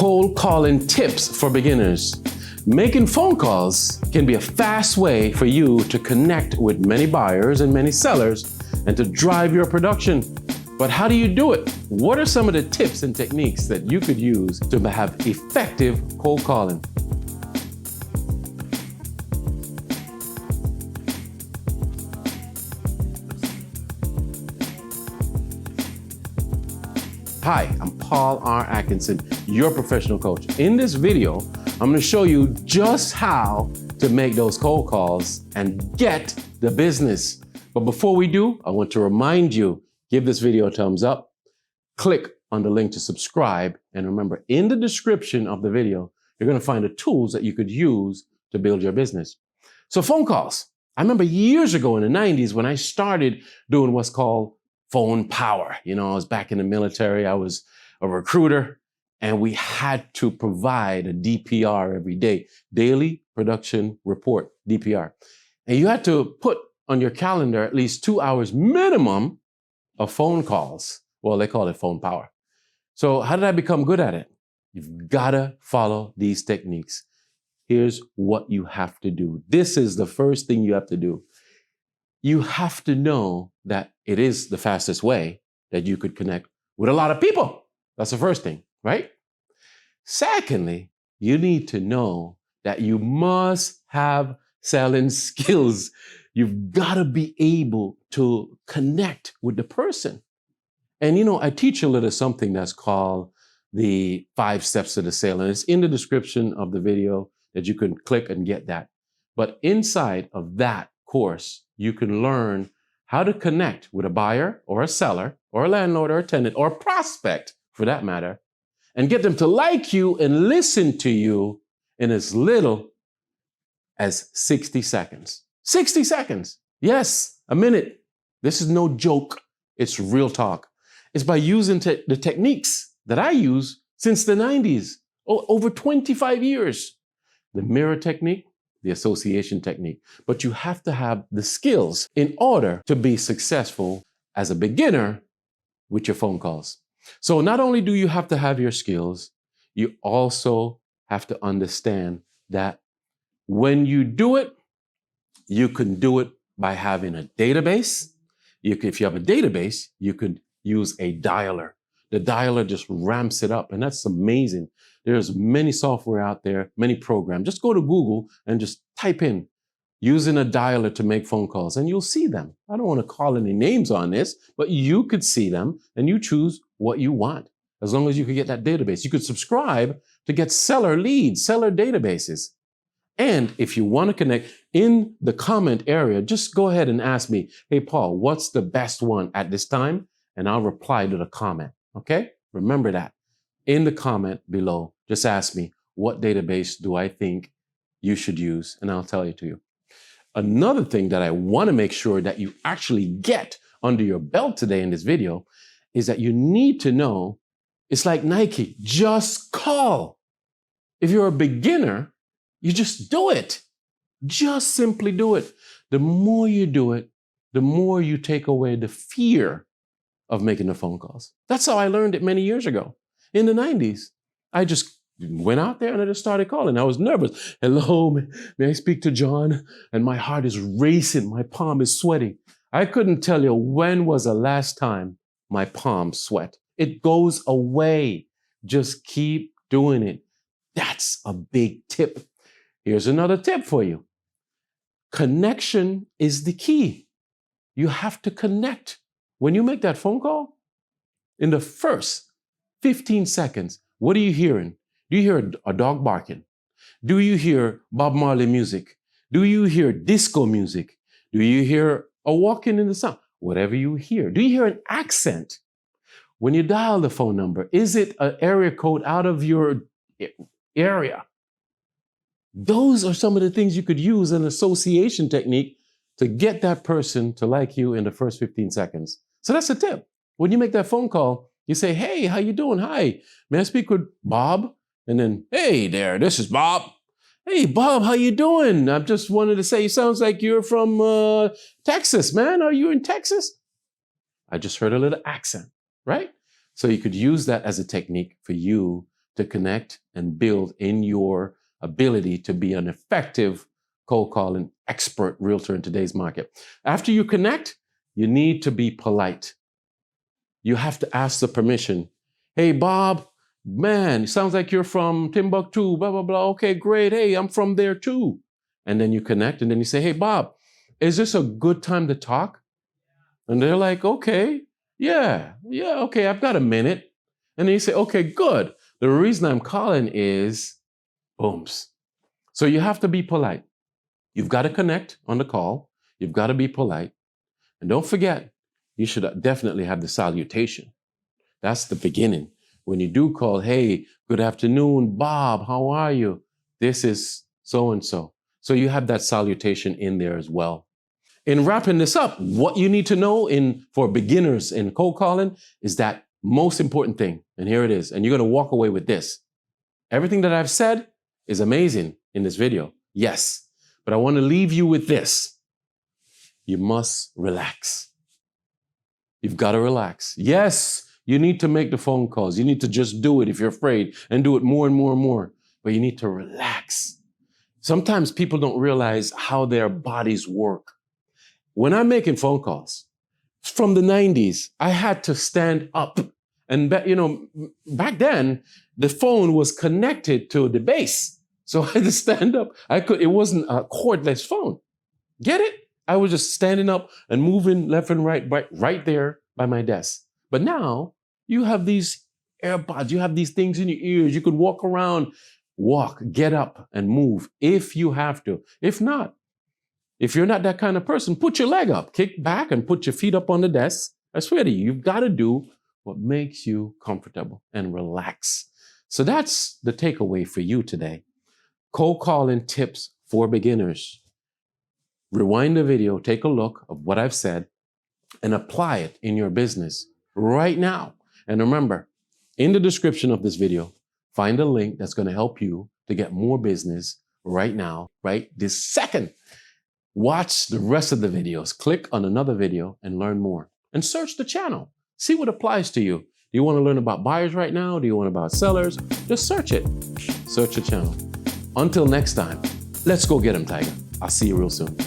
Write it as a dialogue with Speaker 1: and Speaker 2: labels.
Speaker 1: cold calling tips for beginners. Making phone calls can be a fast way for you to connect with many buyers and many sellers and to drive your production. But how do you do it? What are some of the tips and techniques that you could use to have effective cold calling? Hi, I'm Paul R. Atkinson, your professional coach. In this video, I'm going to show you just how to make those cold calls and get the business. But before we do, I want to remind you, give this video a thumbs up, click on the link to subscribe, and remember, in the description of the video, you're going to find the tools that you could use to build your business. So phone calls. I remember years ago in the 90s when I started doing what's called phone power. You know, I was back in the military, I was a recruiter, and we had to provide a DPR every day, daily production report, DPR. And you had to put on your calendar at least 2 hours minimum of phone calls. Well, they call it phone power. So how did I become good at it? You've got to follow these techniques. Here's what you have to do. This is the first thing you have to do. You have to know that it is the fastest way that you could connect with a lot of people. That's the first thing, right? Secondly, you need to know that you must have selling skills. You've got to be able to connect with the person. And you know, I teach a little something that's called the 5 steps to the sale. And it's in the description of the video that you can click and get that. But inside of that course, you can learn how to connect with a buyer or a seller or a landlord or a tenant or a prospect for that matter, and get them to like you and listen to you in as little as 60 seconds. 60 seconds. Yes, a minute. This is no joke. It's real talk. It's by using the techniques that I use since the 90s, over 25 years. The mirror technique, the association technique. But you have to have the skills in order to be successful as a beginner with your phone calls. So not only do you have to have your skills, you also have to understand that when you do it, you can do it by having a database. If you have a database, you could use a dialer. The dialer just ramps it up, and that's amazing. There's many software out there, many programs. Just go to Google and just type in using a dialer to make phone calls, and you'll see them. I don't want to call any names on this, but you could see them, and you choose what you want, as long as you can get that database. You could subscribe to get seller leads, seller databases. And if you want to connect in the comment area, just go ahead and ask me, hey, Paul, what's the best one at this time? And I'll reply to the comment, okay? Remember that. In the comment below, just ask me, what database do I think you should use? And I'll tell it to you. Another thing that I want to make sure that you actually get under your belt today in this video is that you need to know, it's like Nike, just call. If you're a beginner, you just do it. Just simply do it. The more you do it, the more you take away the fear of making the phone calls. That's how I learned it many years ago. In the 90s, I just went out there and I just started calling. I was nervous. Hello, may I speak to John? And my heart is racing. My palm is sweating. I couldn't tell you when was the last time my palm sweat. It goes away. Just keep doing it. That's a big tip. Here's another tip for you. Connection is the key. You have to connect. When you make that phone call, in the first 15 seconds, what are you hearing? Do you hear a dog barking? Do you hear Bob Marley music? Do you hear disco music? Do you hear a walking in the sun? Whatever you hear. Do you hear an accent? When you dial the phone number, is it an area code out of your area? Those are some of the things you could use an association technique to get that person to like you in the first 15 seconds. So that's a tip. When you make that phone call, you say, hey, how you doing? Hi, may I speak with Bob? And then, hey there, this is Bob. Hey, Bob, how you doing? I just wanted to say, it sounds like you're from Texas, man. Are you in Texas? I just heard a little accent, right? So you could use that as a technique for you to connect and build in your ability to be an effective cold calling expert realtor in today's market. After you connect, you need to be polite. You have to ask the permission. Hey, Bob, man, it sounds like you're from Timbuktu, blah, blah, blah. Okay, great. Hey, I'm from there too. And then you connect and then you say, hey, Bob, is this a good time to talk? And they're like, okay, yeah, okay, I've got a minute. And then you say, okay, good. The reason I'm calling is booms. So you have to be polite. You've got to connect on the call. You've got to be polite. And don't forget, you should definitely have the salutation. That's the beginning. When you do call, hey, good afternoon, Bob, how are you? This is so-and-so. So you have that salutation in there as well. In wrapping this up, what you need to know for beginners in cold calling is that most important thing, and here it is, and you're going to walk away with this. Everything that I've said is amazing in this video, yes, but I want to leave you with this. You must relax. You've got to relax. Yes, you need to make the phone calls. You need to just do it if you're afraid and do it more and more and more, but you need to relax. Sometimes people don't realize how their bodies work. When I'm making phone calls from the 90s, I had to stand up. And back then, the phone was connected to the base. So I had to stand up. It wasn't a cordless phone. Get it? I was just standing up and moving left and right there by my desk. But now you have these AirPods, you have these things in your ears. You could walk around, get up and move if you have to. If not, if you're not that kind of person, put your leg up, kick back and put your feet up on the desk. I swear to you, you've got to do what makes you comfortable and relax. So that's the takeaway for you today. Cold calling tips for beginners. Rewind the video, take a look of what I've said, and apply it in your business right now. And remember, in the description of this video, find a link that's going to help you to get more business right now, right this second. Watch the rest of the videos, click on another video and learn more. And search the channel. See what applies to you. Do you want to learn about buyers right now? Do you want about sellers? Just search it. Search the channel. Until next time, let's go get them, Tiger. I'll see you real soon.